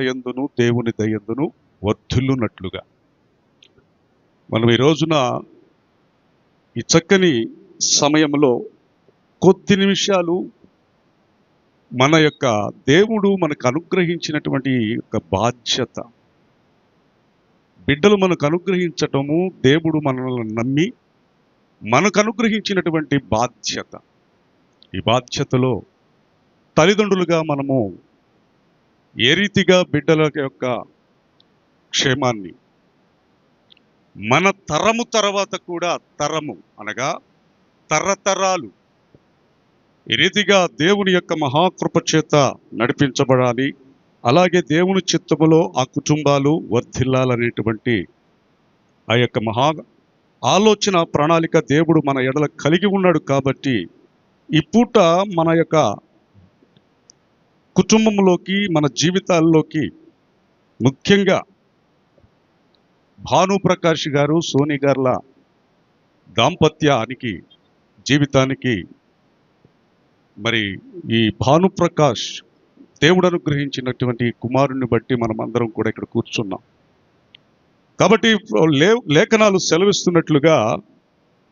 యందును దేవుని దయందును వర్ధిల్లునట్లుగా. మనం ఈ రోజున ఈ చక్కని సమయంలో కొద్ది నిమిషాలు మన యొక్క దేవుడు మనకు అనుగ్రహించినటువంటి యొక్క బాధ్యత, బిడ్డలు మనకు అనుగ్రహించటము, దేవుడు మనల్ని నమ్మి మనకు అనుగ్రహించినటువంటి బాధ్యత. ఈ బాధ్యతలో తల్లిదండ్రులుగా మనము ఏ రీతిగా బిడ్డల యొక్క క్షేమాన్ని, మన తరము తర్వాత కూడా తరము అనగా తరతరాలు ఈ రీతిగా దేవుని యొక్క మహాకృప చేత నడిపించబడాలి. అలాగే దేవుని చిత్తములో ఆ కుటుంబాలు వర్ధిల్లాలనేటువంటి ఆ యొక్క మహా ఆలోచన, ప్రణాళిక దేవుడు మన ఎడల కలిగి ఉన్నాడు. కాబట్టి ఈ పూట మన యొక్క కుటుంబంలోకి, మన జీవితాల్లోకి ముఖ్యంగా భానుప్రకాష్ గారు, సోని గార్ల దాంపత్యానికి, జీవితానికి మరి ఈ భానుప్రకాష్ దేవుడు అనుగ్రహించినటువంటి కుమారుని బట్టి మనం అందరం కూడా ఇక్కడ కూర్చున్నాం. కాబట్టి లేఖనాలు సెలవిస్తున్నట్లుగా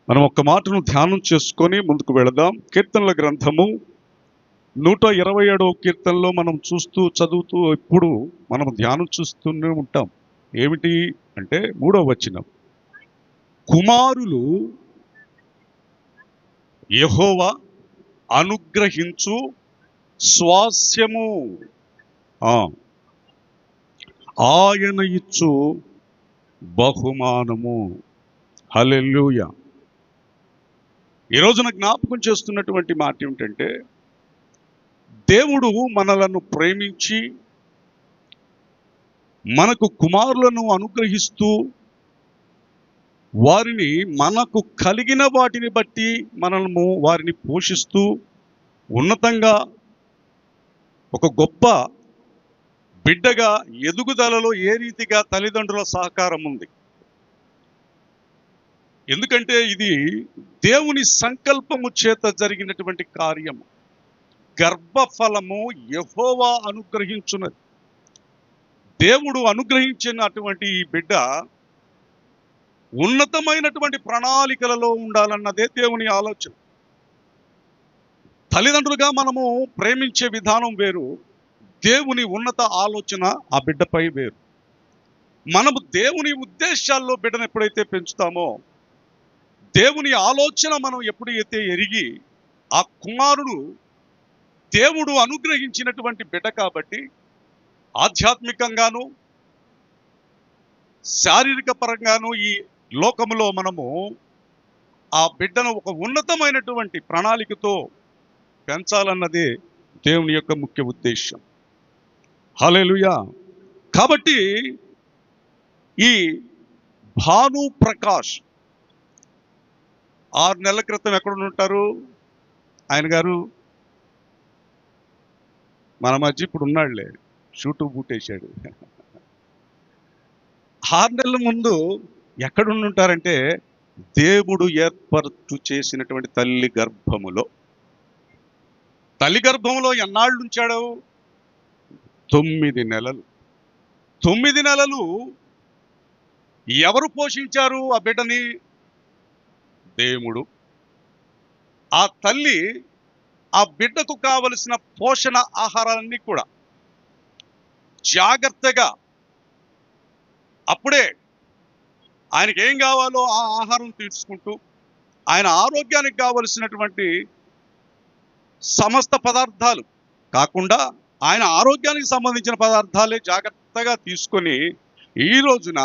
మనం ఒక్క మాటను ధ్యానం చేసుకొని ముందుకు వెళదాం. కీర్తనల గ్రంథము 127వ కీర్తనలో మనం చదువుతూ ఇప్పుడు మనం ధ్యానం చూస్తూనే ఉంటాం. ఏమిటి అంటే 3వ వచనం, కుమారులు యెహోవా అనుగ్రహించు స్వాస్యము, ఆయన ఇచ్చు బహుమానము. హల్లెలూయా. ఈ రోజున జ్ఞాపకం చేస్తున్నటువంటి మాట ఏమిటంటే, దేవుడు మనలను ప్రేమించి మనకు కుమారులను అనుగ్రహిస్తూ వారిని మనకు కలిగిన వాటిని బట్టి మనము వారిని పోషిస్తూ ఉన్నతంగా ఒక గొప్ప బిడ్డగా ఎదుగుదలలో ఏ రీతిగా తల్లిదండ్రుల సహకారం ఉంది. ఎందుకంటే ఇది దేవుని సంకల్పము చేత జరిగినటువంటి కార్యము. గర్భఫలము యెహోవా అనుగ్రహించున్నది. దేవుడు అనుగ్రహించినటువంటి ఈ బిడ్డ ఉన్నతమైనటువంటి ప్రణాళికలలో ఉండాలన్నదే దేవుని ఆలోచన. తల్లిదండ్రులుగా మనము ప్రేమించే విధానం వేరు, దేవుని ఉన్నత ఆలోచన ఆ బిడ్డపై వేరు. మనము దేవుని ఉద్దేశాల్లో బిడ్డను ఎప్పుడైతే పెంచుతామో, దేవుని ఆలోచన మనం ఎప్పుడైతే ఎరిగి, ఆ కుమారుడు దేవుడు అనుగ్రహించినటువంటి బిడ్డ కాబట్టి ఆధ్యాత్మికంగాను శారీరక పరంగాను ఈ లోకములో మనము ఆ బిడ్డను ఒక ఉన్నతమైనటువంటి ప్రణాళికతో పెంచాలన్నదే దేవుని యొక్క ముఖ్య ఉద్దేశం. హల్లెలూయా. కాబట్టి ఈ భానుప్రకాష్ 6 నెలల క్రితం ఎక్కడ ఉంటారు ఆయన గారు? మన మధ్య ఇప్పుడు ఉన్నాడులే, షూటు బూటేశాడు. 6 నెలల ముందు ఎక్కడుంటారంటే దేవుడు ఏర్పాటు చేసినటువంటి తల్లి గర్భములో. తల్లి గర్భంలో ఎన్నాళ్ళు ఉంచాడు? 9 నెలలు. 9 నెలలు ఎవరు పోషించారు ఆ బిడ్డని? దేవుడు. ఆ తల్లి ఆ బిడ్డకు కావలసిన పోషణ ఆహారాలన్నీ కూడా జాగ్రత్తగా, అప్పుడే ఆయనకి ఏం కావాలో ఆ ఆహారం తీసుకుంటూ, ఆయన ఆరోగ్యానికి కావలసినటువంటి సమస్త పదార్థాలు కాకుండా ఆయన ఆరోగ్యానికి సంబంధించిన పదార్థాలే జాగ్రత్తగా తీసుకొని, ఈ రోజున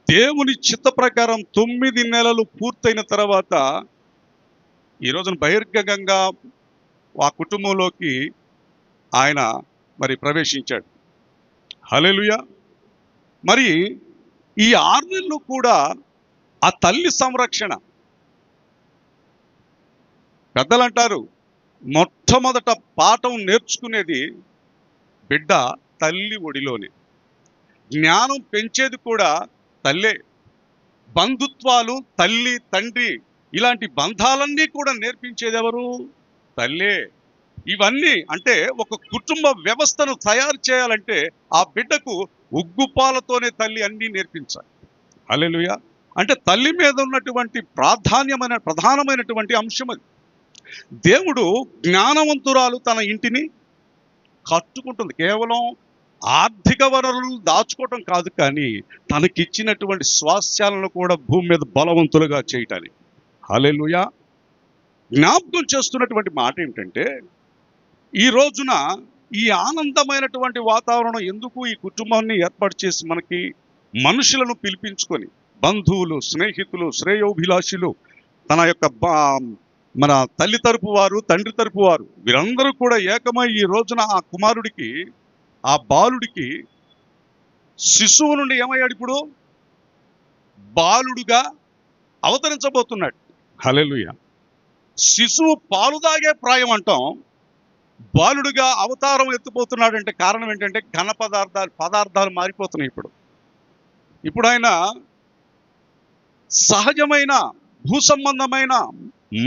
దేవుని చిత్త ప్రకారం 9 నెలలు పూర్తయిన తర్వాత ఈ రోజున బహిర్గతంగా ఆ కుటుంబంలోకి ఆయన మరి ప్రవేశించాడు. హల్లెలూయా. మరి ఈ 6 నెలలు కూడా ఆ తల్లి సంరక్షణ. పెద్దలు అంటారు, మొట్టమొదట పాఠం నేర్చుకునేది బిడ్డ తల్లి ఒడిలోనే. జ్ఞానం పెంచేది కూడా తల్లే. బంధుత్వాలు, తల్లి తండ్రి ఇలాంటి బంధాలన్నీ కూడా నేర్పించేది ఎవరు? తల్లే. ఇవన్నీ అంటే ఒక కుటుంబ వ్యవస్థను తయారు చేయాలంటే ఆ బిడ్డకు ఉగ్గుపాలతోనే తల్లి అన్నీ నేర్పించాలి. హల్లెలూయా. అంటే తల్లి మీద ఉన్నటువంటి ప్రధానమైనటువంటి అంశం అది. దేవుడు జ్ఞానవంతురాలు తన ఇంటిని కట్టుకుంటుంది. కేవలం ఆర్థిక వనరులు దాచుకోవటం కాదు, కానీ తనకిచ్చినటువంటి స్వాస్థ్యాలను కూడా భూమి మీద బలవంతులుగా చేయటానికి. హల్లెలూయా. జ్ఞాపకం చేస్తున్నటువంటి మాట ఏమిటంటే, ఈ రోజున ఈ ఆనందమైనటువంటి వాతావరణం ఎందుకు ఈ కుటుంబాన్ని ఏర్పాటు చేసి మనకి మనుషులను పిలిపించుకొని బంధువులు, స్నేహితులు, శ్రేయోభిలాషులు, తన యొక్క మన తల్లి తరపు వారు, తండ్రి తరపు వారు, వీరందరూ కూడా ఏకమై ఈ రోజున ఆ కుమారుడికి, ఆ బాలుడికి శిశువు నుండి ఏమయ్యాడు? ఇప్పుడు బాలుడుగా అవతరించబోతున్నాడు. హల్లెలూయా. శిశువు పాలు తాగే ప్రాయం అంటాం, బాలుడుగా అవతారం ఎత్తిపోతున్నాడంటే కారణం ఏంటంటే ఘన పదార్థాలు మారిపోతున్నాయి. ఇప్పుడు ఆయన సహజమైన భూసంబంధమైన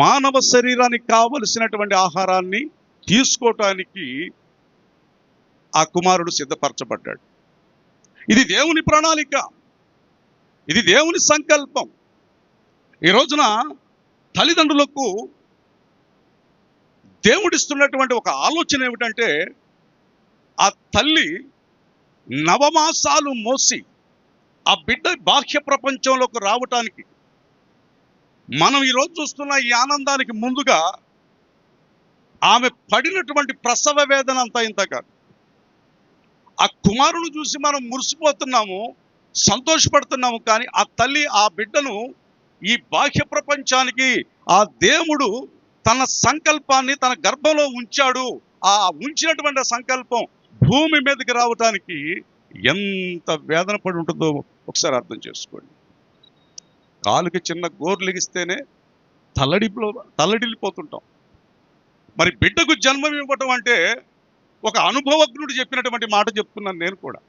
మానవ శరీరానికి కావలసినటువంటి ఆహారాన్ని తీసుకోవటానికి ఆ కుమారుడు సిద్ధపరచబడ్డాడు. ఇది దేవుని ప్రణాళిక, ఇది దేవుని సంకల్పం. ఈ రోజున తల్లిదండ్రులకు దేవుడిస్తున్నటువంటి ఒక ఆలోచన ఏమిటంటే, ఆ తల్లి నవమాసాలు మోసి ఆ బిడ్డ బాహ్య ప్రపంచంలోకి రావటానికి, మనం ఈరోజు చూస్తున్న ఈ ఆనందానికి ముందుగా ఆమె పడినటువంటి ప్రసవ వేదన అంతా ఇంత కాదు. ఆ కుమారుని చూసి మనం మురిసిపోతున్నాము, సంతోషపడుతున్నాము, కానీ ఆ తల్లి ఆ బిడ్డను ఈ బాహ్య ప్రపంచానికి ఆ దేవుడు తన సంకల్పాన్ని తన గర్భంలో ఉంచాడు. ఆ ఉంచినటువంటి సంకల్పం భూమి మీదకి రావటానికి ఎంత వేదన పడి ఉంటుందో ఒకసారి అర్థం చేసుకోండి. కాలుకి చిన్న గోరు లెగిస్తేనే తల్లడిల్లిపోతుంటాం. మరి బిడ్డకు జన్మం ఇవ్వటం అంటే ఒక అనుభవజ్ఞుడు చెప్పినటువంటి మాట చెప్తున్నాను నేను కూడా.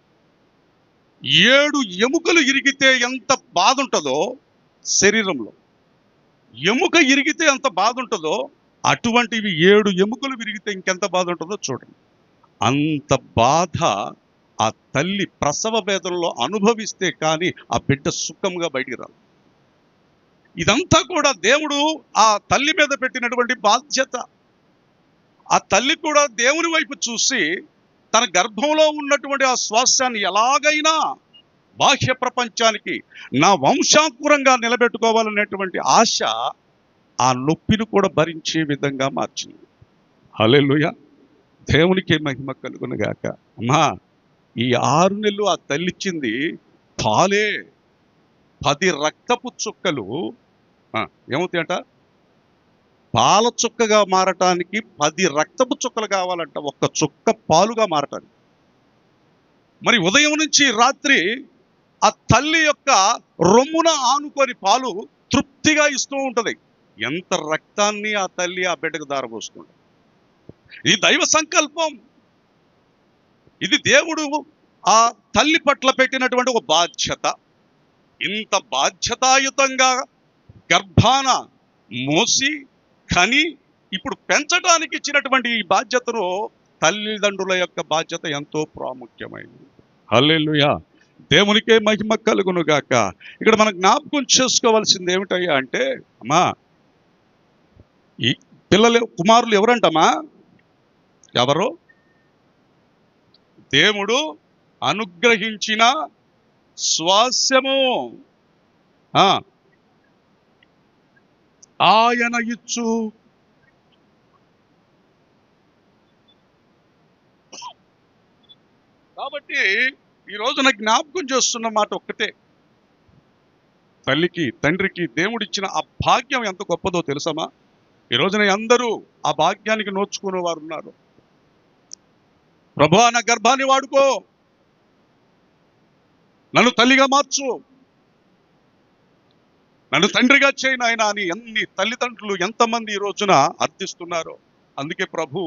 7 ఎముకలు ఇరిగితే ఎంత బాధ ఉంటుందో శరీరంలో, ఎముక ఇరిగితే ఎంత బాధ ఉంటుందో అటువంటివి 7 ఎముకలు విరిగితే ఇంకెంత బాధ ఉంటుందో చూడండి. అంత బాధ ఆ తల్లి ప్రసవ వేదనలో అనుభవిస్తే కానీ ఆ బిడ్డ సుఖంగా బయటికి రాదు. ఇదంతా కూడా దేవుడు ఆ తల్లి మీద పెట్టినటువంటి బాధ్యత. ఆ తల్లి కూడా దేవుని వైపు చూసి తన గర్భంలో ఉన్నటువంటి ఆ శ్వాసాన్ని ఎలాగైనా బాహ్య ప్రపంచానికి నా వంశాంకురంగా నిలబెట్టుకోవాలనేటువంటి ఆశ ఆ నొప్పిని కూడా భరించే విధంగా మార్చింది. హల్లెలూయా. దేవునికి మహిమ కలుగును గాక. అమ్మా, ఈ 6 నెలలు ఆ తల్లిచ్చింది పాలే. 10 రక్తపు చుక్కలు ఏమవుతాయంట? పాల చుక్కగా మారటానికి 10 రక్తపు చుక్కలు కావాలంట, ఒక్క చుక్క పాలుగా మారటానికి. మరి ఉదయం నుంచి రాత్రి ఆ తల్లి యొక్క రొమ్మున ఆనుకొని పాలు తృప్తిగా ఇస్తూ ఉంటది. ఎంత రక్తాన్ని ఆ తల్లి ఆ బిడ్డకు దారపోస్తుంది. ఇది దైవ సంకల్పం. ఇది దేవుడు ఆ తల్లి పట్ల పెట్టినటువంటి ఒక బాధ్యత. ఇంత బాధ్యతాయుతంగా గర్భాన మోసి కని ఇప్పుడు పెంచడానికి ఇచ్చినటువంటి ఈ బాధ్యతను తల్లిదండ్రుల యొక్క బాధ్యత ఎంతో ప్రాముఖ్యమైనది. హల్లెలూయా. దేవునికే మహిమ కలుగును గాక. ఇక్కడ మనం జ్ఞాపకం చేసుకోవాల్సింది ఏమిటయ్యా అంటే, అమ్మా, ఈ కుమారులు ఎవరంటమ్మా? ఎవరు? దేవుడు అనుగ్రహించిన స్వాస్యము, ఆయన ఇచ్చు. కాబట్టి ఈ రోజున జ్ఞాపకం చేస్తున్న మాట ఒక్కటే, తల్లికి తండ్రికి దేవుడిచ్చిన ఆ భాగ్యం ఎంత గొప్పదో తెలుసమా? ఈ రోజున అందరూ ఆ భాగ్యానికి నోచుకునే వారు ఉన్నారు. ప్రభువా, నా గర్భాన్ని వాడుకో, నన్ను తల్లిగా మార్చు, నన్ను తండ్రిగా చేయి నాయనా అని ఎన్ని తల్లిదండ్రులు ఎంతమంది ఈ రోజున అర్థిస్తున్నారో. అందుకే ప్రభు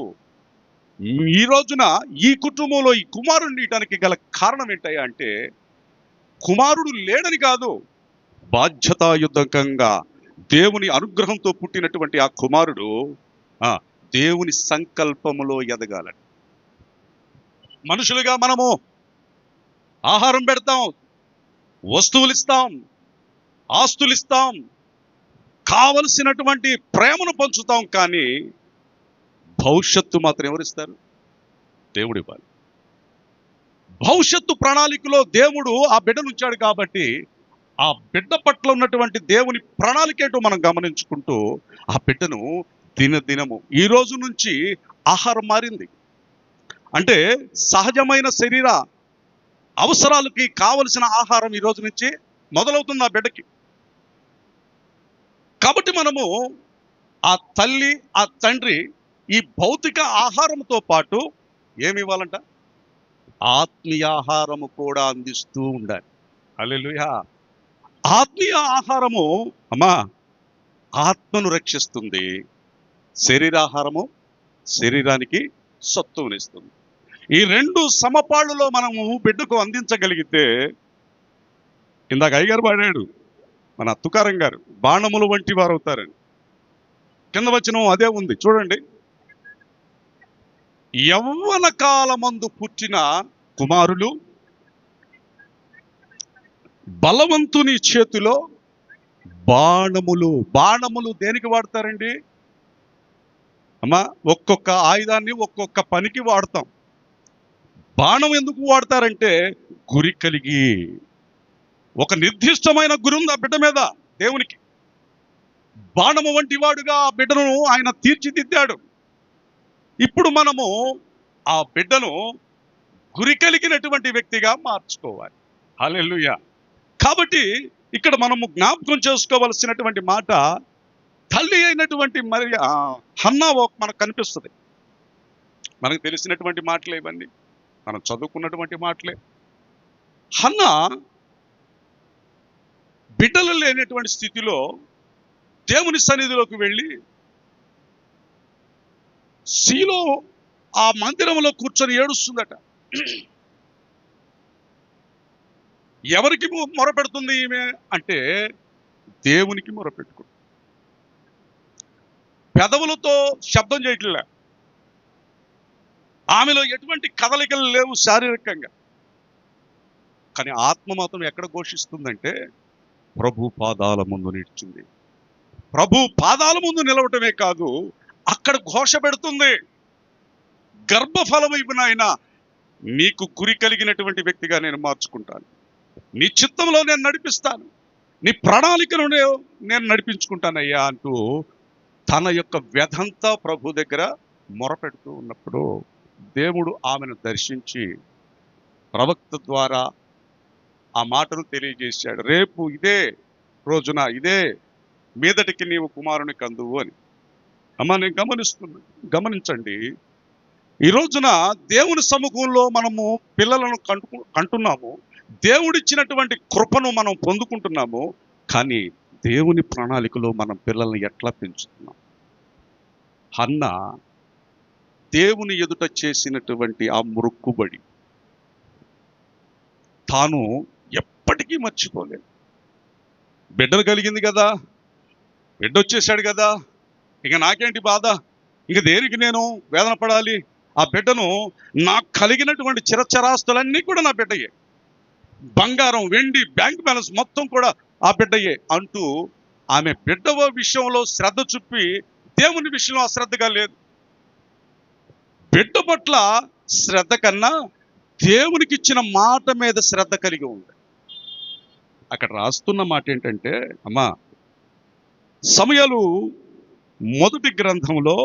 ఈ రోజున ఈ కుటుంబంలో ఈ కుమారుడిని ఇవ్వడానికి గల కారణం ఏంటయ్యా అంటే, కుమారుడు లేడని కాదు, బాధ్యతాయుతంగా దేవుని అనుగ్రహంతో పుట్టినటువంటి ఆ కుమారుడు దేవుని సంకల్పములో ఎదగాలని. మనుషులుగా మనము ఆహారం పెడతాం, వస్తువులు ఇస్తాం, ఆస్తులు ఇస్తాం, కావలసినటువంటి ప్రేమను పంచుతాం, కానీ భవిష్యత్తు మాత్రం ఎవరిస్తారు? దేవుడు ఇవ్వాలి. భవిష్యత్తు ప్రణాళికలో దేవుడు ఆ బిడ్డను ఉంచాడు కాబట్టి ఆ బిడ్డ పట్ల ఉన్నటువంటి దేవుని ప్రణాళిక ఏంటో మనం గమనించుకుంటూ ఆ బిడ్డను దినదినము, ఈ రోజు నుంచి ఆహారం మారింది అంటే సహజమైన శరీర అవసరాలకి కావలసిన ఆహారం ఈ రోజు నుంచి మొదలవుతుంది ఆ బిడ్డకి. కాబట్టి మనము ఆ తల్లి ఆ తండ్రి ఈ భౌతిక ఆహారంతో పాటు ఏమి ఇవ్వాలంట? ఆత్మీయ ఆహారము కూడా అందిస్తూ ఉండాలి. హల్లెలూయా. ఆత్మీయ ఆహారము అమ్మా ఆత్మను రక్షిస్తుంది, శరీరాహారము శరీరానికి సత్తువనిస్తుంది. ఈ రెండు సమపాళ్ళలో మనము బిడ్డకు అందించగలిగితే, ఇందాక అయ్యగారు పాడాడు మన తుకారం గారు, బాణములు వంటి వారు అవుతారని. కింద వచనం అదే ఉంది చూడండి. యవ్వన కాలమందు పుట్టిన కుమారులు బలవంతుని చేతిలో బాణములు. బాణములు దేనికి వాడతారండి అమ్మా? ఒక్కొక్క ఆయుధాన్ని ఒక్కొక్క పనికి వాడతాం. బాణం ఎందుకు వాడతారంటే గురి కలిగి, ఒక నిర్దిష్టమైన గురి ఉంది ఆ బిడ్డ మీద దేవునికి. బాణము వంటి వాడుగా ఆ బిడ్డను ఆయన తీర్చిదిద్దాడు. ఇప్పుడు మనము ఆ బిడ్డను గురి కలిగినటువంటి వ్యక్తిగా మార్చుకోవాలి. హల్లెలూయా. కాబట్టి ఇక్కడ మనము జ్ఞాపకం చేసుకోవలసినటువంటి మాట, తల్లి అయినటువంటి మరి హన్నా మనకు కనిపిస్తుంది. మనకు తెలిసినటువంటి మాటలే ఇవన్నీ, మనం చదువుకున్నటువంటి మాటలే. హన్నా బిడ్డలు లేనటువంటి స్థితిలో దేవుని సన్నిధిలోకి వెళ్ళి శీలో ఆ మందిరంలో కూర్చొని ఏడుస్తుందట. ఎవరికి మొరపెడుతుంది ఈమె అంటే దేవునికి మొరపెట్టుకుంది. పెదవులతో శబ్దం చేయట్లే, ఆమెలో ఎటువంటి కదలికలు లేవు శారీరకంగా, కానీ ఆత్మ మాత్రం ఎక్కడ ఘోషిస్తుందంటే ప్రభు పాదాల ముందు నిలిచింది. ప్రభు పాదాల ముందు నిలవటమే కాదు, అక్కడ ఘోష పెడుతుంది, గర్భఫలం ఇవ్వనాయన నీకు గురి కలిగినటువంటి వ్యక్తిగా నేను మార్చుకుంటాను, నీ చిత్తంలో నేను నడిపిస్తాను, నీ ప్రణాళికను నేను నడిపించుకుంటానయ్యా అంటూ తన యొక్క వ్యధంతా ప్రభు దగ్గర మొరపెడుతూ ఉన్నప్పుడు దేవుడు ఆమెను దర్శించి ప్రవక్త ద్వారా ఆ మాటను తెలియజేశాడు. రేపు ఇదే రోజున ఇదే మీదటికి నీవు కుమారుని కందువు అని. అమ్మా నేను గమనించండి, ఈ రోజున దేవుని సముఖంలో మనము పిల్లలను కంటున్నాము, దేవుడిచ్చినటువంటి కృపను మనం పొందుకుంటున్నాము, కానీ దేవుని ప్రణాళికలో మనం పిల్లల్ని ఎట్లా పెంచుతున్నాం? హన్నా దేవుని ఎదుట చేసినటువంటి ఆ మొక్కుబడి తాను ఎప్పటికీ మర్చిపోలేదు. బిడ్డలు కలిగింది కదా, బిడ్డ వచ్చేసాడు కదా, ఇక నాకేంటి బాధ, ఇక దేనికి నేను వేదన పడాలి? ఆ బిడ్డను నాకు కలిగినటువంటి చిరచరాస్తులన్నీ కూడా నా బిడ్డయే, బంగారం వెండి బ్యాంక్ బ్యాలెన్స్ మొత్తం కూడా ఆ బిడ్డయే అంటూ ఆమె బిడ్డ విషయంలో శ్రద్ధ చూపి దేవుని విషయంలో అశ్రద్ధగా లేదు. బిడ్డ పట్ల శ్రద్ధ కన్నా దేవునికి ఇచ్చిన మాట మీద శ్రద్ధ కలిగి ఉంది. అక్కడ రాస్తున్న మాట ఏంటంటే, అమ్మా సమూయేలు మొదటి గ్రంథంలో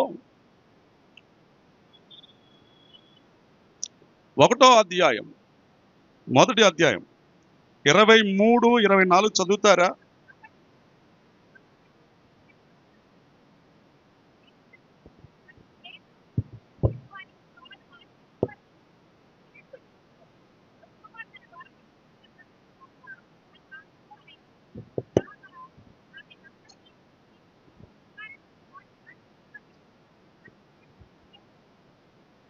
1వ అధ్యాయం, మొదటి అధ్యాయం 23, 24 చదువుతారా?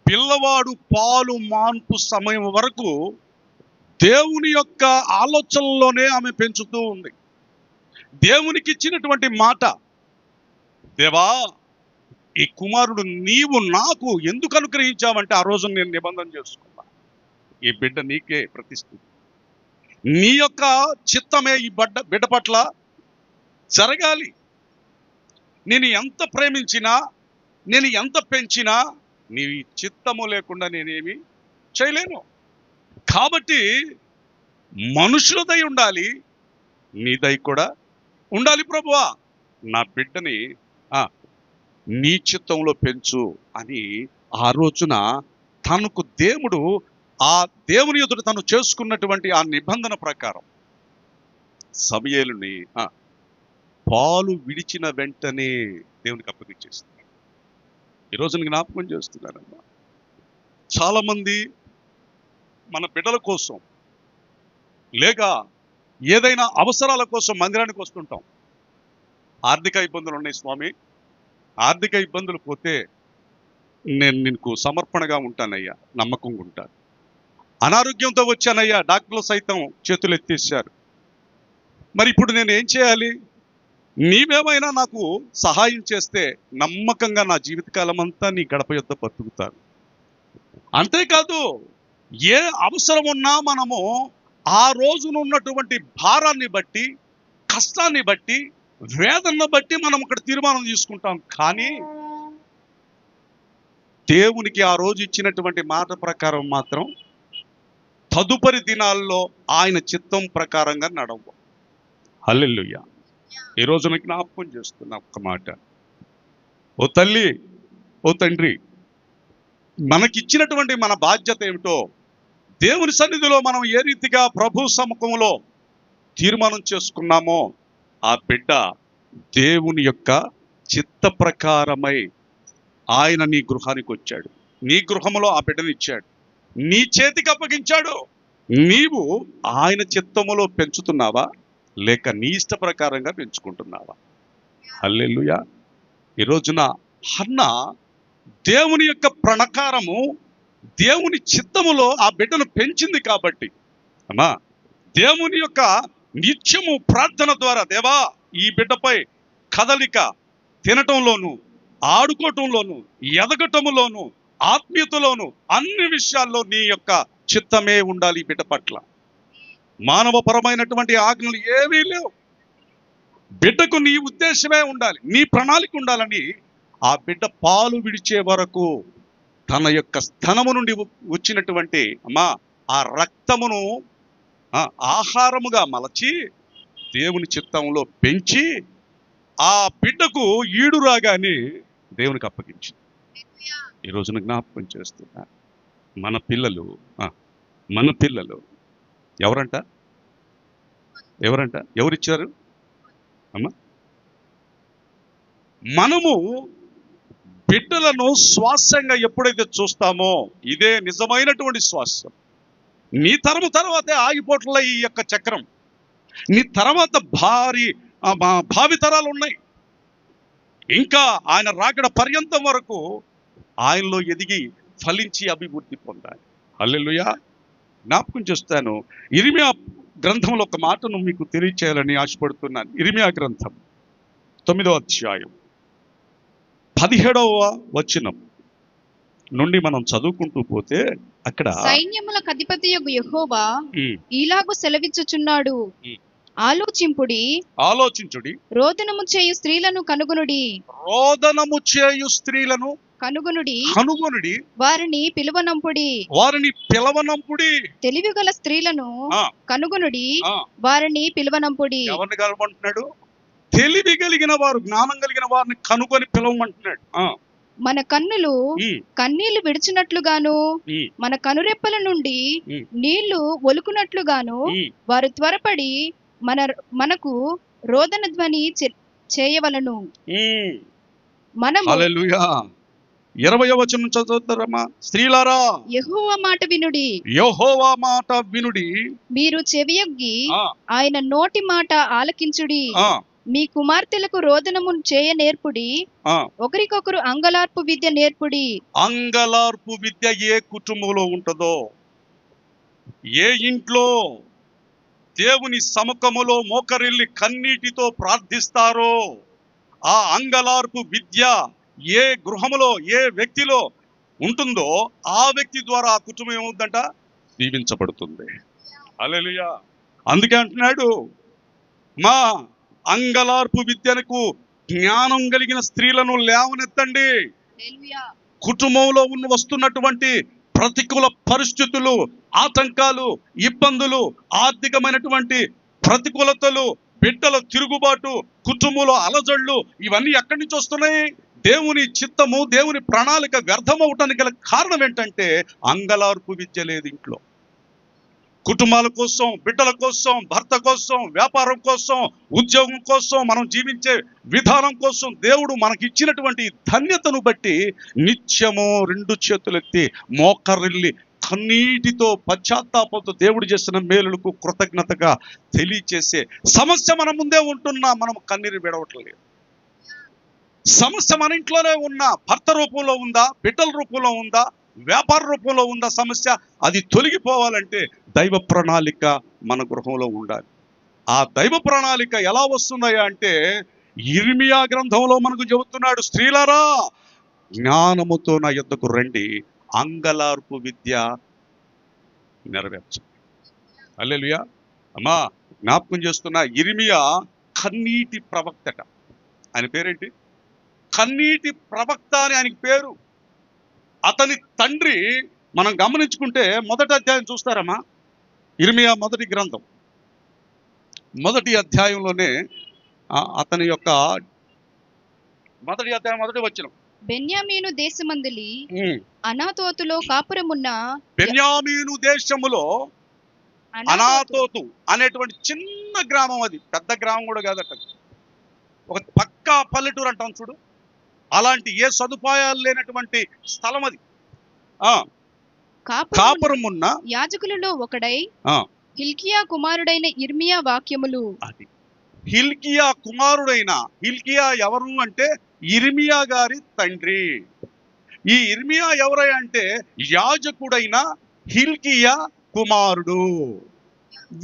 పిల్లవాడు పాలు మాన్పు సమయం వరకు దేవుని యొక్క ఆలోచనలోనే ఆమె పెంచుతూ ఉంది. దేవునికి ఇచ్చినటువంటి మాట, దేవా ఈ కుమారుడు నీవు నాకు ఎందుకు అనుగ్రహించావంటే ఆ రోజు నేను నిబంధన చేసుకున్నా, ఈ బిడ్డ నీకే ప్రతిష్ఠిత, నీ యొక్క చిత్తమే ఈ బిడ్డ పట్ల జరగాలి. నేను ఎంత ప్రేమించినా, నేను ఎంత పెంచినా నీ చిత్తము లేకుండా నేనేమి చేయలేను. కాబట్టి మనుషుల దయ ఉండాలి, నీ దయ కూడా ఉండాలి ప్రభువా, నా బిడ్డని నీ చిత్తంలో పెంచు అని ఆ రోజున తనకు దేవుడు, ఆ దేవుని ఎదుట తను చేసుకున్నటువంటి ఆ నిబంధన ప్రకారం సమూయేలుని పాలు విడిచిన వెంటనే దేవునికి అప్పగించేస్తున్నాడు. ఈరోజు నేను జ్ఞాపకం చేస్తున్నానమ్మా, చాలా మంది మన బిడ్డల కోసం లేక ఏదైనా అవసరాల కోసం మందిరానికి వస్తుంటాం. ఆర్థిక ఇబ్బందులు ఉన్నాయి స్వామి, ఆర్థిక ఇబ్బందులు పోతే నేను నీకు సమర్పణగా ఉంటానయ్యా, నమ్మకంగా ఉంటాను. అనారోగ్యంతో వచ్చానయ్యా, డాక్టర్లు సైతం చేతులు ఎత్తేసారు, మరి ఇప్పుడు నేను ఏం చేయాలి? నీవేమైనా నాకు సహాయం చేస్తే నమ్మకంగా నా జీవితకాలం అంతా నీ గడప యొద్ద బతుకుతాను. అంతేకాదు, ఏ అవసరం ఉన్నా మనము ఆ రోజున ఉన్నటువంటి భారాన్ని బట్టి, కష్టాన్ని బట్టి, వేదనను బట్టి మనం ఇక్కడ తీర్మానం తీసుకుంటాం. కానీ దేవునికి ఆ రోజు ఇచ్చినటువంటి మాట ప్రకారం మాత్రం తదుపరి దినాల్లో ఆయన చిత్తం ప్రకారంగా నడవు. హల్లెలూయా. ఈ రోజున జ్ఞాపకం చేస్తున్నా ఒక్క మాట, ఓ తల్లి, ఓ తండ్రి, మనకిచ్చినటువంటి మన బాధ్యత ఏమిటో దేవుని సన్నిధిలో మనం ఏ రీతిగా ప్రభు సముఖంలో తీర్మానం చేసుకున్నామో ఆ బిడ్డ దేవుని యొక్క చిత్త ప్రకారమై ఆయన నీ గృహానికి వచ్చాడు, నీ గృహంలో ఆ బిడ్డని ఇచ్చాడు, నీ చేతికి అప్పగించాడు. నీవు ఆయన చిత్తములో పెంచుతున్నావా లేక నీ ఇష్ట ప్రకారంగా పెంచుకుంటున్నావా? హల్లెలూయా. ఈ రోజున హన్నా దేవుని యొక్క ప్రణకారము, దేవుని చిత్తములో ఆ బిడ్డను పెంచింది కాబట్టి అమ్మా, దేవుని యొక్క నిత్యము ప్రార్థన ద్వారా, దేవా ఈ బిడ్డపై కదలిక, తినటంలోను, ఆడుకోవటంలోను, ఎదగటములోను, ఆత్మీయతలోను, అన్ని విషయాల్లో నీ యొక్క చిత్తమే ఉండాలి ఈ బిడ్డ పట్ల. మానవపరమైనటువంటి ఆజ్ఞలు ఏమీ లేవు. బిడ్డకు నీ ఉద్దేశమే ఉండాలి, నీ ప్రణాళిక ఉండాలని ఆ బిడ్డ పాలు విడిచే వరకు తన యొక్క స్థనము నుండి వచ్చినటువంటి ఆ రక్తమును ఆహారముగా మలచి దేవుని చిత్తంలో పెంచి ఆ బిడ్డకు ఈడు రాగానే దేవునికి అప్పగించింది. ఈ రోజున జ్ఞాపకం చేస్తున్నా, మన పిల్లలు ఎవరంట ఎవరిచ్చారు అమ్మా? మనము బిడ్డలను శ్వాసంగా ఎప్పుడైతే చూస్తామో ఇదే నిజమైనటువంటి శ్వాసం. నీ తరము తర్వాతే ఆగిపోట్ల ఈ యొక్క చక్రం. నీ తర్వాత భావి తరాలు ఉన్నాయి. ఇంకా ఆయన రాకడ పర్యంతం వరకు ఆయనలో ఎదిగి ఫలించి అభివృద్ధి పొందాలి. హల్లెలూయా. జ్ఞాపకం చేస్తాను, ఇర్మియా గ్రంథంలో ఒక మాటను మీకు తెలియచేయాలని ఆశపడుతున్నాను. ఇర్మియా గ్రంథం 9వ అధ్యాయం 17వ వచనం నుండి మనం చదువుకుంటూ పోతే అక్కడ సైన్యములకు అధిపతియగు యెహోవా ఇలాగు సెలవిచ్చుచున్నాడు, ఆలోచించుడి, రోదనము చేయు స్త్రీలను కనుగొనుడి, కనుగొనుడి, వారిని పిలవనంపుడి, తెలివిగల స్త్రీలను కనుగొనుడి, వారిని పిలవనంపుడి. ఎవరిని కనుగొంటున్నాడు? తెలివి కలిగిన వారు, జ్ఞానం కలిగిన వారిని కనుగొని పిలవమంటున్నాడు. మన కన్నులు కన్నీళ్లు విడిచినట్లుగాను, మన కనురెప్పల నుండి నీళ్లు ఒలుకునట్లుగాను వారు త్వరపడి మనకు రోదన ధ్వని చేయవలను. మనము 20వ వచనం చదువుతారమ్మా. స్త్రీలారా, యెహోవా మాట వినుడి, మీరు చెవియొగ్గి ఆయన నోటి మాట ఆలకించుడి. మీ కుమార్తెలకు రోదనము చేయ నేర్పుడి, ఒకరికొకరు అంగలార్పు విద్య నేర్పుడి. అంగలార్పు విద్య ఏ కుటుంబంలో ఉంటుందో, ఏ ఇంట్లో దేవుని సముఖములో మోకరిల్లి కన్నీటితో ప్రార్థిస్తారో ఆ అంగలార్పు విద్య ఏ గృహములో ఏ వ్యక్తిలో ఉంటుందో ఆ వ్యక్తి ద్వారా ఆ కుటుంబం ఏమవుతుందంట, దీవించబడుతుంది. హల్లెలూయా. అందుకే అంటున్నాడు, మా అంగలార్పు విద్యకు జ్ఞానం కలిగిన స్త్రీలను లేవనెత్తండి. కుటుంబంలో వస్తున్నటువంటి ప్రతికూల పరిస్థితులు, ఆటంకాలు, ఇబ్బందులు, ఆర్థికమైనటువంటి ప్రతికూలతలు, బిడ్డల తిరుగుబాటు, కుటుంబంలో అలజడులు, ఇవన్నీ ఎక్కడి నుంచి వస్తున్నాయి? దేవుని చిత్తము, దేవుని ప్రణాళిక వ్యర్థమవటానికి గల కారణం ఏంటంటే అంగలార్పు విద్య లేదు ఇంట్లో. కుటుంబాల కోసం, బిడ్డల కోసం, భర్త కోసం, వ్యాపారం కోసం, ఉద్యోగం కోసం, మనం జీవించే విధానం కోసం దేవుడు మనకి ఇచ్చినటువంటి ధన్యతను బట్టి నిత్యము 2 చేతులెత్తి మోకరిల్లి కన్నీటితో పశ్చాత్తాపంతో దేవుడు చేసిన మేలులకు కృతజ్ఞతగా తెలియచేసే సమస్య మన ముందే ఉంటున్నా మనం కన్నీరు విడవట్లేదు. సమస్య మన ఇంట్లోనే ఉన్నా, భర్త రూపంలో ఉందా, బిడ్డల రూపంలో ఉందా, వ్యాపార రూపంలో ఉందా సమస్య, అది తొలగిపోవాలంటే దైవ ప్రణాళిక మన గృహంలో ఉండాలి. ఆ దైవ ప్రణాళిక ఎలా వస్తున్నాయా అంటే యిర్మీయా గ్రంథంలో మనకు చెబుతున్నాడు, స్త్రీలారా జ్ఞానముతో నా యొద్దకు రండి, అంగలార్పు విద్య నెరవేర్చండి. హల్లెలూయా. అమ్మా జ్ఞాపకం చేస్తున్నా, యిర్మీయా కన్నీటి ప్రవక్తట. ఆయన పేరేంటి? కన్నీటి ప్రవక్త అని ఆయనకి పేరు. అతని తండ్రి మనం గమనించుకుంటే మొదటి అధ్యాయం చూస్తారమ్మా, యిర్మీయా మొదటి గ్రంథం మొదటి అధ్యాయంలోనే అతని యొక్క మొదటి అధ్యాయం మొదటి వచనం, బెన్యామీను దేశమందలి అనాతోతులో కాపురమున్న, బెన్యామీను దేశములో అనాతోతు అనేటువంటి చిన్న గ్రామం, అది పెద్ద గ్రామం కూడా కాదట, ఒక పక్కా పల్లెటూరు అంటాం చూడు, అలాంటి ఏ సదుపాయాలు లేనటువంటి స్థలం అది. కాపురమున్న యాజకులలో ఒకడై హిల్కియా కుమారుడైన యిర్మీయా వాక్యములు. అది హిల్కియా కుమారుడైన, హిల్కియా ఎవరు అంటే యిర్మీయా గారి తండ్రి. ఈ యిర్మీయా ఎవరై అంటే యాజకుడైన హిల్కియా కుమారుడు.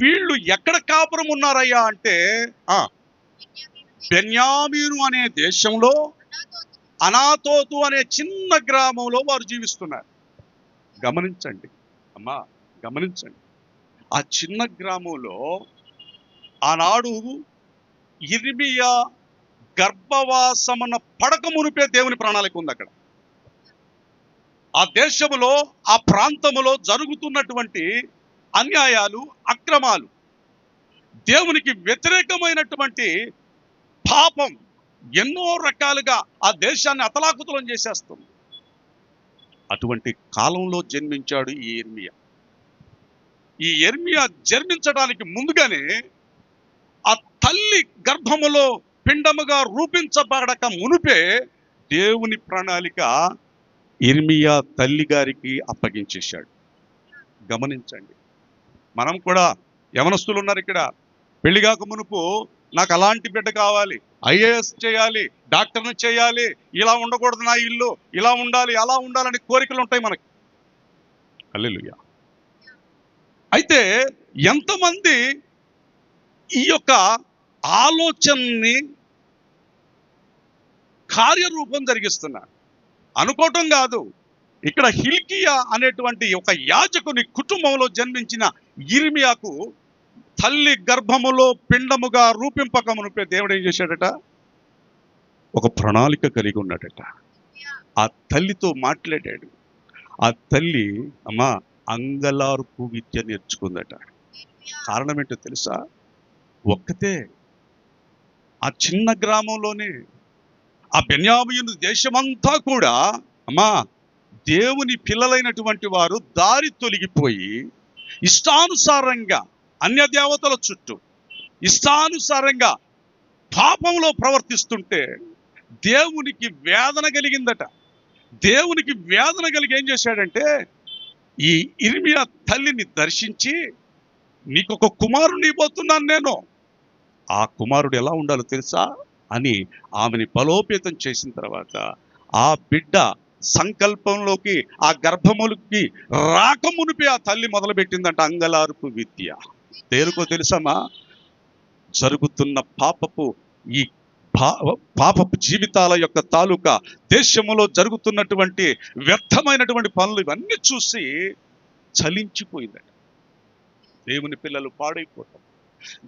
వీళ్ళు ఎక్కడ కాపురం ఉన్నారయ్యా అంటే బెన్యామీను అనే దేశంలో అనాతోతు అనే చిన్న గ్రామంలో వారు జీవిస్తున్నారు. గమనించండి అమ్మా, గమనించండి. ఆ చిన్న గ్రామంలో ఆనాడు యిర్మీయా గర్భవాసమన్న పడక మునిపే దేవుని ప్రణాళిక ఉంది అక్కడ. ఆ దేశములో, ఆ ప్రాంతములో జరుగుతున్నటువంటి అన్యాయాలు, అక్రమాలు, దేవునికి వ్యతిరేకమైనటువంటి పాపం ఎన్నో రకాలుగా ఆ దేశాన్ని అతలాకుతలం చేసేస్తుంది. అటువంటి కాలంలో జన్మించాడు ఈ యిర్మీయా. ఈ యిర్మీయా జన్మించడానికి ముందుగానే ఆ తల్లి గర్భములో పిండముగా రూపించబడక మునుపే దేవుని ప్రణాళిక యిర్మీయా తల్లి గారికి అప్పగించేశాడు. గమనించండి. మనం కూడా యవనస్తులు ఉన్నారు ఇక్కడ, పెళ్లిగాక మునుపు నాకు అలాంటి బిడ్డ కావాలి, ఐఏఎస్ చేయాలి, డాక్టర్ని చేయాలి, ఇలా ఉండకూడదు నా ఇల్లు, ఇలా ఉండాలి, అలా ఉండాలని కోరికలు ఉంటాయి మనకి. హల్లెలూయా. అయితే ఎంతమంది ఈ యొక్క ఆలోచనని కార్యరూపం జరిగిస్తున్నారు? అనుకోవటం కాదు. ఇక్కడ హిల్కియా అనేటువంటి ఒక యాజకుని కుటుంబంలో జన్మించిన యిర్మీయాకు తల్లి గర్భములో పిండముగా రూపింపక మునిపే దేవుడు ఏం చేశాడట? ఒక ప్రణాళిక కలిగి ఉన్నాడట. ఆ తల్లితో మాట్లాడాడు. ఆ తల్లి అమ్మా అంగలార్పు విద్య నేర్చుకుందట. కారణం ఏంటో తెలుసా? ఒక్కతే ఆ చిన్న గ్రామంలోనే, ఆ బెన్యామీను దేశమంతా కూడా అమ్మా దేవుని పిల్లలైనటువంటి వారు దారి తొలగిపోయి ఇష్టానుసారంగా అన్య దేవతల చుట్టూ ఇష్టానుసారంగా పాపంలో ప్రవర్తిస్తుంటే దేవునికి వేదన కలిగిందట. దేవునికి వేదన కలిగి ఏం చేశాడంటే ఈ యిర్మీయా తల్లిని దర్శించి, నీకు ఒక కుమారుని ఇవ్వబోతున్నాను నేను, ఆ కుమారుడు ఎలా ఉండాలో తెలుసా అని ఆమెని బలోపేతం చేసిన తర్వాత ఆ బిడ్డ సంకల్పంలోకి, ఆ గర్భములకి రాకమునిపే ఆ తల్లి మొదలుపెట్టిందంట అంగలార్పు విద్య. దేనికో తెలుసమ్మా? జరుగుతున్న పాపపు ఈ పాపపు జీవితాల యొక్క తాలూకా దేశంలో జరుగుతున్నటువంటి వ్యర్థమైనటువంటి పనులు ఇవన్నీ చూసి చలించిపోయిందట. దేవుని పిల్లలు పాడైపోవటం,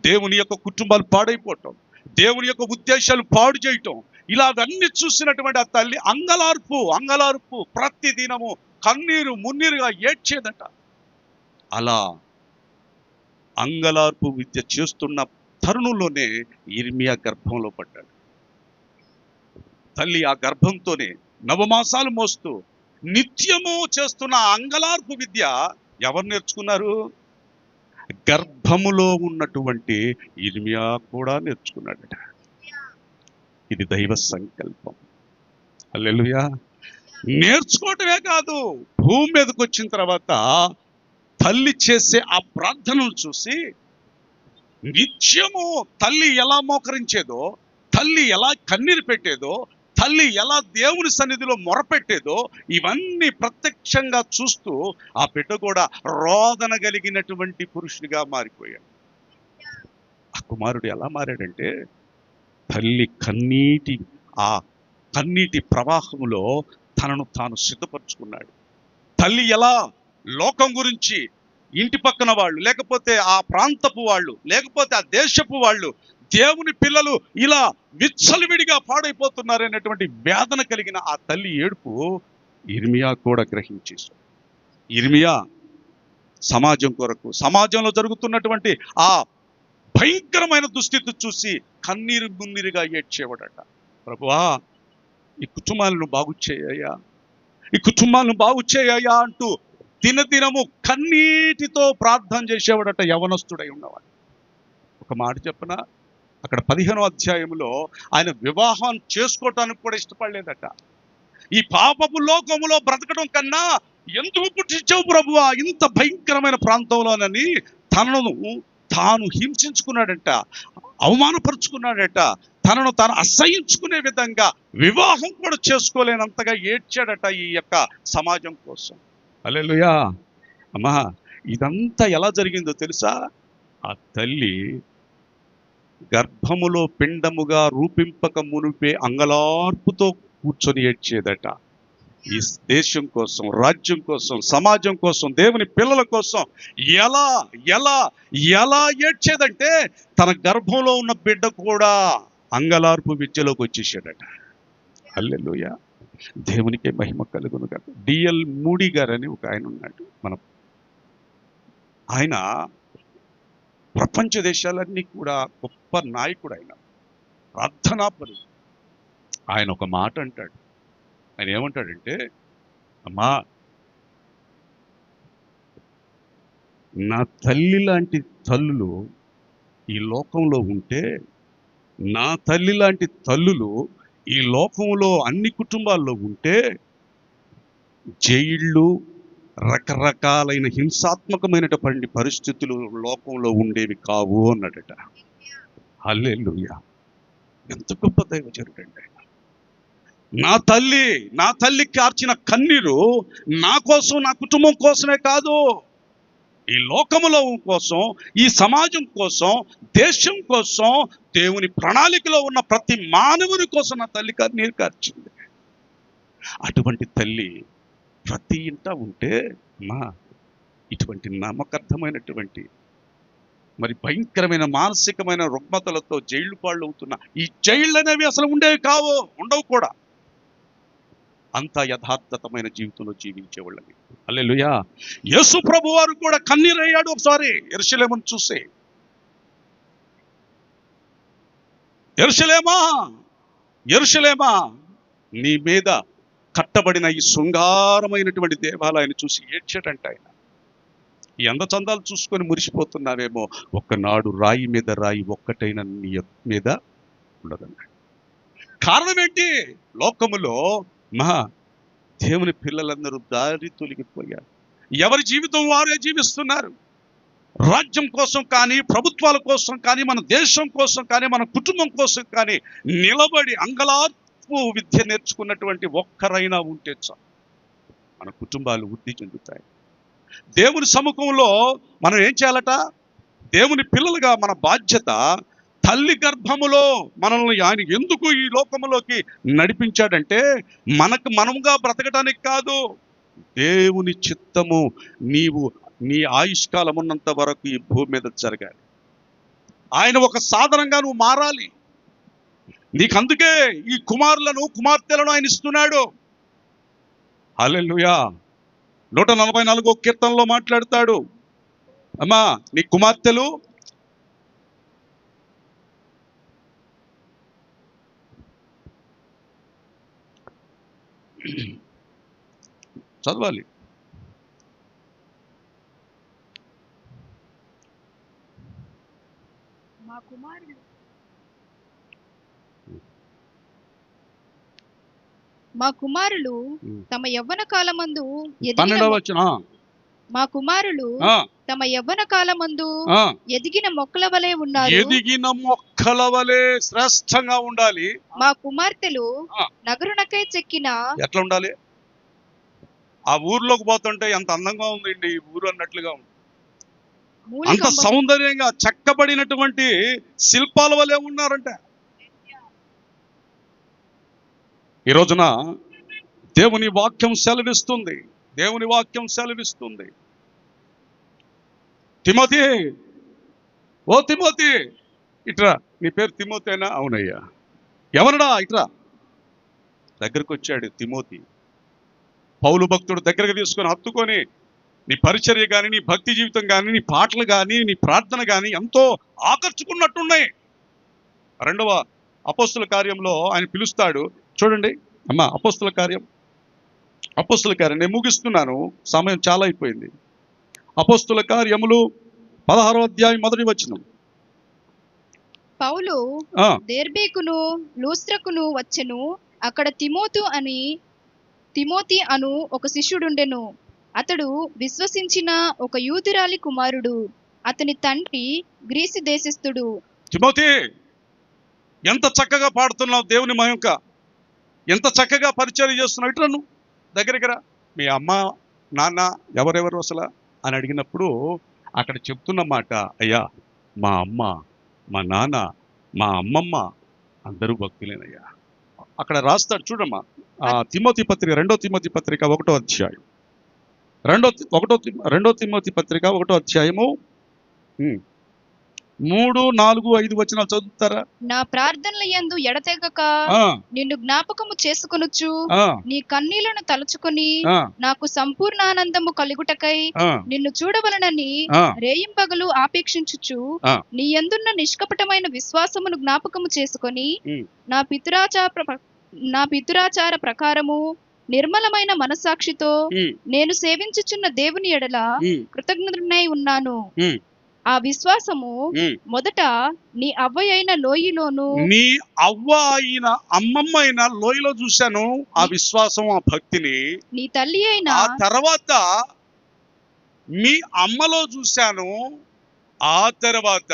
దేవుని యొక్క కుటుంబాలు పాడైపోవటం, దేవుని యొక్క ఉద్దేశాలు పాడు చేయటం, ఇలాగన్నీ చూసినటువంటి ఆ తల్లి అంగలార్పు ప్రతి దినము కన్నీరు మున్నీరుగా ఏడ్చేదట. అలా అంగలార్పు విద్య చేస్తున్న తరుణంలోనే ఇర్మియా గర్భంలో పడ్డాడు. తల్లి ఆ గర్భంతోనే నవమాసాలు మోస్తూ నిత్యము చేస్తున్న అంగలార్పు విద్య ఎవరు నేర్చుకున్నారు? గర్భములో ఉన్నటువంటి ఇర్మియా కూడా నేర్చుకున్నాడట. ఇది దైవ సంకల్పం. హల్లెలూయా. నేర్చుకోవటమే కాదు, భూమి మీదకి వచ్చిన తర్వాత తల్లి చేసే ఆ ప్రార్థనలు చూసి నిత్యము తల్లి ఎలా మోకరించేదో, తల్లి ఎలా కన్నీరు పెట్టేదో, తల్లి ఎలా దేవుని సన్నిధిలో మొరపెట్టేదో ఇవన్నీ ప్రత్యక్షంగా చూస్తూ ఆ బిడ్డ కూడా రోదన కలిగినటువంటి పురుషుడిగా మారిపోయాడు. ఆ కుమారుడు ఎలా మారాడంటే, తల్లి కన్నీటి ప్రవాహంలో తనను తాను సిద్ధపరచుకున్నాడు. తల్లి ఎలా లోకం గురించి ఇంటి పక్కన వాళ్ళు, లేకపోతే ఆ ప్రాంతపు వాళ్ళు, లేకపోతే ఆ దేశపు వాళ్ళు, దేవుని పిల్లలు ఇలా విచ్చలవిడిగా పాడైపోతున్నారనేటువంటి వేదన కలిగిన ఆ తల్లి ఏడుపు ఇర్మియా కూడా గ్రహించేశాడు. ఇర్మియా సమాజం కొరకు, సమాజంలో జరుగుతున్నటువంటి ఆ భయంకరమైన దుస్థితి చూసి కన్నీరు మున్నీరుగా ఏడ్చేవాడట. ప్రభువా, ఈ కుటుంబాలను బాగు చేయ్యా, ఈ కుటుంబాలను బాగు చేయ్యా అంటూ దినదినము కన్నీటితో ప్రార్థన చేసేవాడట యవనస్తుడై ఉన్నవాడు. ఒక మాట చెప్పనా, అక్కడ 15వ అధ్యాయంలో ఆయన వివాహం చేసుకోవటానికి కూడా ఇష్టపడలేదట. ఈ పాపపు లోకములో బ్రతకడం కన్నా ఎందుకు పుట్టించావు ప్రభువా ఇంత భయంకరమైన ప్రాంతంలోనని తనను తాను హింసించుకున్నాడట, అవమానపరుచుకున్నాడట, తనను తాను అసహించుకునే విధంగా వివాహం కూడా చేసుకోలేనంతగా ఏడ్చాడట ఈ యొక్క సమాజం కోసం. హల్లెలూయా. అమ్మా, ఇదంతా ఎలా జరిగిందో తెలుసా? ఆ తల్లి గర్భములో పిండముగా రూపింపక మునిపే అంగలార్పుతో కూర్చొని ఏడ్చేదట. ఈ దేశం కోసం, రాజ్యం కోసం, సమాజం కోసం, దేవుని పిల్లల కోసం ఎలా ఎలా ఎలా ఏడ్చేదంటే తన గర్భంలో ఉన్న బిడ్డ కూడా అంగలార్పు విద్యలోకి వచ్చేసాడట. హల్లెలూయా. దేవునికే మహిమ కలుగును గాక. డిఎల్ మూడీ గారు అని ఒక ఆయన ఉన్నాడు. ఆయన ప్రపంచ దేశాలన్నీ కూడా గొప్ప నాయకుడు, ఆయన ప్రార్థనాపరుడు. ఆయన ఒక మాట అంటాడు. ఆయన ఏమంటాడంటే, అమ్మా, నా తల్లి లాంటి తల్లులు ఈ లోకంలో ఉంటే, నా తల్లి లాంటి తల్లులు ఈ లోకంలో అన్ని కుటుంబాల్లో ఉంటే జైళ్ళు, రకరకాలైన హింసాత్మకమైనటువంటి పరిస్థితులు లోకంలో ఉండేవి కావు అన్నాడట. హల్లెలూయా. ఎంత గొప్ప దైవజనుడండి ఆయన. నా తల్లి కార్చిన కన్నీరు నా కోసం, నా కుటుంబం కోసమే కాదు, ఈ లోకములో కోసం, ఈ సమాజం కోసం, దేశం కోసం, దేవుని ప్రణాళికలో ఉన్న ప్రతి మానవుని కోసం నా తల్లి కన్నీరు కార్చింది. అటువంటి తల్లి ప్రతి ఇంట ఉంటే ఇటువంటి నమ్మకర్థమైనటువంటి మరి భయంకరమైన మానసికమైన రుగ్మతలతో జైళ్ళు పాళ్ళు అవుతున్న ఈ జైళ్ళు అనేవి అసలు ఉండవు కూడా. అంత యథార్థతమైన జీవితంలో జీవించేవాళ్ళని. హల్లెలూయా. యేసు ప్రభు వారు కూడా కన్నీరయ్యాడు ఒకసారి యెరూషలేమును చూసి. యెరూషలేమా, నీ మీద కట్టబడిన ఈ శృంగారమైనటువంటి దేవాలయాన్ని చూసి ఏడ్చాడంట ఆయన. ఈ అందచందాలు చూసుకొని మురిసిపోతున్నావేమో, ఒక్కనాడు రాయి మీద రాయి ఒక్కటైన నీ మీద ఉండదన్నాడు. కారణం ఏంటి? లోకములో దేవుని పిల్లలందరూ దారి తొలగిపోయారు. ఎవరి జీవితం వారే జీవిస్తున్నారు. రాజ్యం కోసం కానీ, ప్రభుత్వాల కోసం కానీ, మన దేశం కోసం కానీ, మన కుటుంబం కోసం కానీ నిలబడి అంగలార్పు విద్య నేర్చుకున్నటువంటి ఒక్కరైనా ఉంటే చాలు, మన కుటుంబాలు వృద్ధి చెందుతాయి. దేవుని సముఖంలో మనం ఏం చేయాలట? దేవుని పిల్లలుగా మన బాధ్యత తల్లి గర్భములో మనల్ని ఆయన ఎందుకు ఈ లోకములోకి నడిపించాడంటే మనముగా బ్రతకడానికి కాదు. దేవుని చిత్తము నీవు నీ ఆయుష్కాలం ఉన్నంత వరకు ఈ భూమి మీద జరగాలి. ఆయన ఒక సాధనంగా నువ్వు మారాలి. నీకు అందుకే ఈ కుమారులను కుమార్తెలను ఆయన ఇస్తున్నాడు. హల్లెలూయా. 144వ కీర్తనలో మాట్లాడతాడు, అమ్మా నీ కుమార్తెలు చదవాలి. మా కుమారులు తమ యవ్వన కాలమందు 12వ వచనం. మా కుమారులు తమ యవ్వన కాలమందు ఎదిగిన మొక్కల వలె ఉన్నారు. ఎదిగిన మొక్కల వలె శ్రేష్టంగా ఉండాలి. మా కుమార్తెలు నగరునకై చెక్కిన ఎట్లా ఉండాలి? ఆ ఊర్లోకి పోతుంటే ఎంత అందంగా ఉందండి ఈ ఊరు అన్నట్లుగా ఉంది. అంత సౌందర్యంగా చెక్కబడినటువంటి శిల్పాల వలె ఉన్నారంట. ఈ రోజున దేవుని వాక్యం సెలవిస్తుంది. దేవుని వాక్యం సెలవిస్తుంది. తిమోతి, ఓ తిమోతి ఇట్రా. నీ పేరు తిమోతేనా? అవునయ్యా. ఎవరడా? ఇట్రా. దగ్గరకు వచ్చాడు తిమోతి. పౌలు భక్తుడు దగ్గరకు తీసుకొని హత్తుకొని, నీ పరిచర్య కానీ, నీ భక్తి జీవితం కానీ, నీ పాటలు కానీ, నీ ప్రార్థన కానీ ఎంతో ఆకర్షుకున్నట్టున్నాయి. 2వ అపోస్తుల కార్యంలో ఆయన పిలుస్తాడు. చూడండి అమ్మా, అపోస్తుల కార్యం నేను ముగిస్తున్నాను, సమయం చాలా అయిపోయింది. అపోస్తుల కార్యములు 16వ అధ్యాయం 1వ వచనం. పౌలు దెర్బేకును లూస్త్రకును వచ్చెను. అక్కడ తిమోతి అను ఒక శిష్యుడుండెను. అతడు విశ్వసించిన ఒక యూదురాలి కుమారుడు. అతని తండ్రి గ్రీసు దేశస్థుడు. తిమోతి, ఎంత చక్కగా పాడుతున్నావు దేవుని మహిమ, ఎంత చక్కగా పరిచయం చేస్తున్నావు. ఇట్లా నువ్వు దగ్గరికి రా. మీ అమ్మ నాన్న ఎవరెవరు అసలు అని అడిగినప్పుడు అక్కడ చెప్తున్న మాట, అయ్యా మా అమ్మ, మా నాన్న, మా అమ్మమ్మ అందరూ భక్తులేనయ్యా. అక్కడ రాస్తాడు చూడమ్మా. తిమోతి పత్రిక 2వ తిమోతి పత్రిక 1వ అధ్యాయం 2వ తిమోతి పత్రిక 1వ అధ్యాయము 3, 4, 5 వచనాలు చదువుతారా? నా ప్రార్థనల యందు ఎడతెగక నిన్ను జ్ఞాపకము చేసుకొనుచు నీ కన్నీళ్లను తలుచుకొని నాకు సంపూర్ణ ఆనందము కలుగుటకై నిన్ను చూడవలనని రేయింపగలు ఆపేక్షించుచు నీ యందున్న నిష్కపటమైన విశ్వాసమును జ్ఞాపకము చేసుకొని నా పితురాచార ప్రకారము నిర్మలమైన మనస్సాక్షితో నేను సేవించుచున్న దేవుని ఎడల కృతజ్ఞుడనై ఉన్నాను. ఆ విశ్వాసము మొదట నీ అవ్వ అయిన లోయలోను, నీ అవ్వ అయిన అమ్మమ్మ అయిన లోయలో చూశాను ఆ విశ్వాసం, ఆ భక్తిని. నీ తల్లి అయిన ఆ తర్వాత మీ అమ్మలో చూశాను, ఆ తర్వాత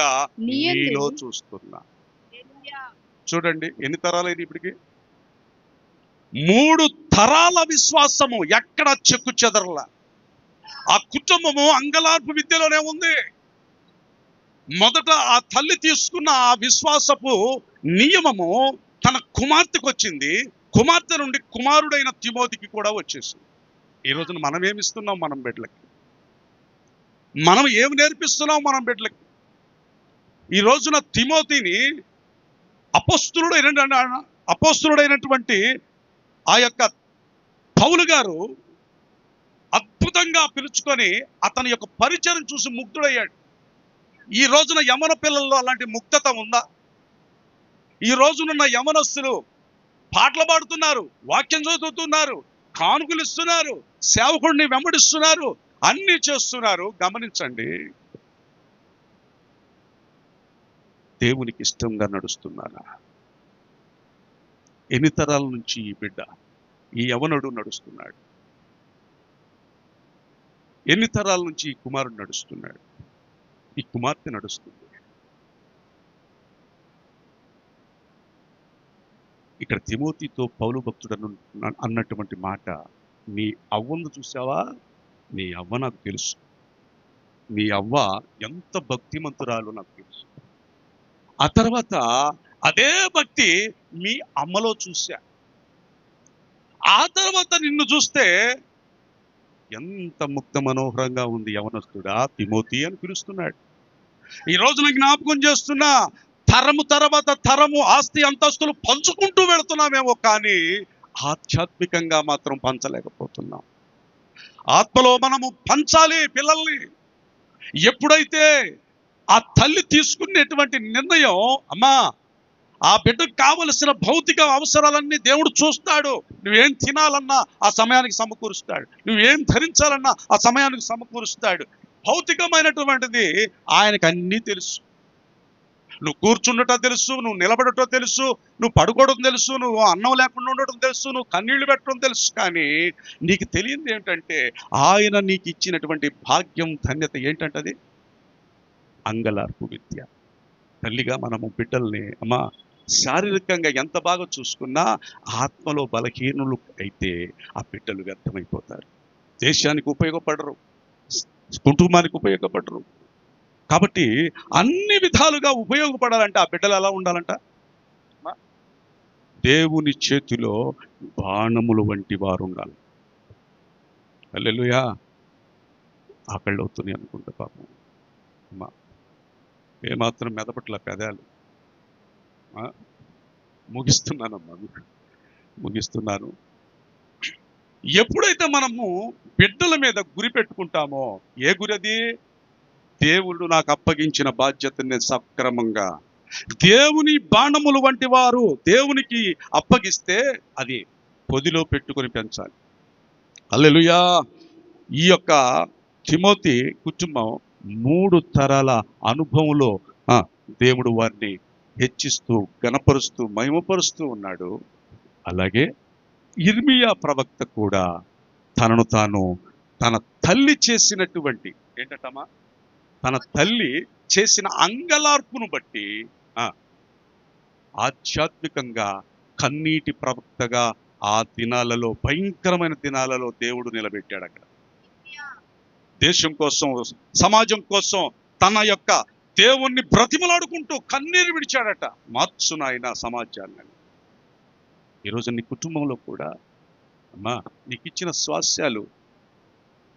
నీలో చూస్తున్నా. చూడండి ఎన్ని తరాలైంది ఇప్పటికి? 3 తరాల విశ్వాసము ఎక్కడ చెక్కు చెదరల. ఆ కుటుంబము అంగలార్పు విద్యలోనే ఉంది. మొదట ఆ తల్లి తీసుకున్న ఆ విశ్వాసపు నియమము తన కుమార్తెకు వచ్చింది. కుమార్తె నుండి కుమారుడైన తిమోతికి కూడా వచ్చేసింది. ఈ రోజున మనం ఏమిస్తున్నాం మనం బిడ్డలకి? మనం ఏమి నేర్పిస్తున్నాం మనం బిడ్డలకి? ఈ రోజున తిమోతిని అపోస్తులుడైనటువంటి ఆ యొక్క పౌలు గారు అద్భుతంగా పిలుచుకొని అతని యొక్క పరిచయం చూసి ముగ్ధుడయ్యాడు. ఈ రోజున యవన పిల్లల్లో అలాంటి ముక్తత ఉందా? ఈ రోజునున్న యవనస్తులు పాటలు పాడుతున్నారు, వాక్యం చదువుతున్నారు, కానుకలు ఇస్తున్నారు, సేవకుడిని వెంబడిస్తున్నారు, అన్ని చేస్తున్నారు. గమనించండి, దేవునికి ఇష్టంగా నడుస్తున్నారా? ఎన్ని తరాల నుంచి ఈ బిడ్డ, ఈ యవనుడు నడుస్తున్నాడు? ఎన్ని తరాల నుంచి ఈ కుమారుడు నడుస్తున్నాడు? ఈ కుమార్తె నడుస్తుంది. ఇక్కడ తిమోతితో పౌలు భక్తుడు అన్నటువంటి మాట, నీ అవ్వను చూసావా? నీ అవ్వ నాకు తెలుసు. నీ అవ్వ ఎంత భక్తిమంతురాలో నాకు తెలుసు. ఆ తర్వాత అదే భక్తి మీ అమ్మలో చూశా. ఆ తర్వాత నిన్ను చూస్తే ఎంత ముగ్ధ మనోహరంగా ఉంది యవనస్తుడా తిమోతి అని పిలుస్తున్నాడు. ఈ రోజున జ్ఞాపకం చేస్తున్నా, తరము తర్వాత తరము ఆస్తి అంతస్తులు పంచుకుంటూ వెళుతున్నామేమో, కానీ ఆధ్యాత్మికంగా మాత్రం పంచలేకపోతున్నాం. ఆత్మలో మనము పంచాలి పిల్లల్ని. ఎప్పుడైతే ఆ తల్లి తీసుకునేటువంటి నిర్ణయం, అమ్మా ఆ బిడ్డకు కావలసిన భౌతిక అవసరాలన్నీ దేవుడు చూస్తాడు. నువ్వేం తినాలన్నా ఆ సమయానికి సమకూరుస్తాడు, నువ్వేం ధరించాలన్నా ఆ సమయానికి సమకూరుస్తాడు. భౌతికమైనటువంటిది ఆయనకు అన్నీ తెలుసు. నువ్వు కూర్చుండటం తెలుసు, నువ్వు నిలబడటం తెలుసు, నువ్వు పడుకోవడం తెలుసు, నువ్వు అన్నం లేకుండా ఉండటం తెలుసు, నువ్వు కన్నీళ్లు పెట్టడం తెలుసు. కానీ నీకు తెలియంది ఏంటంటే ఆయన నీకు ఇచ్చినటువంటి భాగ్యం, ధన్యత ఏంటంటే అది అంగలార్పు విద్య. తల్లిగా మనము బిడ్డల్ని అమ్మా శారీరకంగా ఎంత బాగా చూసుకున్నా ఆత్మలో బలహీనులు అయితే ఆ బిడ్డలు వ్యర్థమైపోతారు, దేశానికి ఉపయోగపడరు, కుటుంబానికి ఉపయోగపడరు. కాబట్టి అన్ని విధాలుగా ఉపయోగపడాలంటే ఆ బిడ్డలు ఎలా ఉండాలంట? దేవుని చేతిలో బాణములు వంటి వారు ఉండాలి. హల్లెలూయా. ఆకళ్ళు అవుతున్నాయి అనుకుంటా పాపం అమ్మా, ఏమాత్రం మెదపట్ల పెదాలు. ముగిస్తున్నానమ్మా, ముగిస్తున్నాను. ఎప్పుడైతే మనము బిడ్డల మీద గురి పెట్టుకుంటామో, ఏ గురి అది? దేవుడు నాకు అప్పగించిన బాధ్యతని సక్రమంగా, దేవుని బాణములు వంటి వారు దేవునికి అప్పగిస్తే అది పొదిలో పెట్టుకొని పెంచాలి. హల్లెలూయా. ఈ యొక్క తిమోతి కుటుంబం 3 తరాల అనుభవంలో దేవుడు వారిని హెచ్చిస్తూ, గణపరుస్తూ, మహిమపరుస్తూ ఉన్నాడు. అలాగే ఇర్మియా ప్రవక్త కూడా తనను తాను తన తల్లి చేసినటువంటి ఏంటమ్మా, తన తల్లి చేసిన అంగలార్పును బట్టి ఆధ్యాత్మికంగా కన్నీటి ప్రవక్తగా ఆ దినాలలో, భయంకరమైన దినాలలో దేవుడు నిలబెట్టాడు. అక్కడ దేశం కోసం, సమాజం కోసం తన యొక్క దేవుణ్ణి బ్రతిమలాడుకుంటూ కన్నీరు విడిచాడట. మార్చు నాయన సమాజాన్ని. ఈరోజు నీ కుటుంబంలో కూడా అమ్మా నీకు ఇచ్చిన స్వాస్యాలు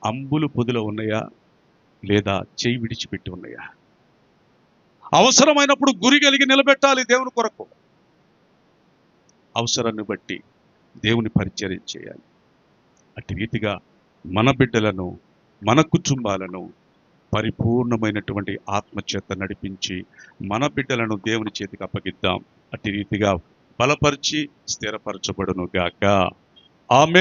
అంబులు పొదిలో ఉన్నాయా, లేదా చేయి విడిచిపెట్టి ఉన్నాయా? అవసరమైనప్పుడు గురి కలిగి నిలబెట్టాలి దేవుని కొరకు. అవసరాన్ని బట్టి దేవుని పరిచర్య చేయాలి. అట్టి రీతిగా మన బిడ్డలను, మన కుటుంబాలను పరిపూర్ణమైనటువంటి ఆత్మచేత నడిపించి మన బిడ్డలను దేవుని చేతికి అప్పగిద్దాం. అట్టి రీతిగా బలపరిచి స్థిరపరచబడును గాక. ఆమేన్.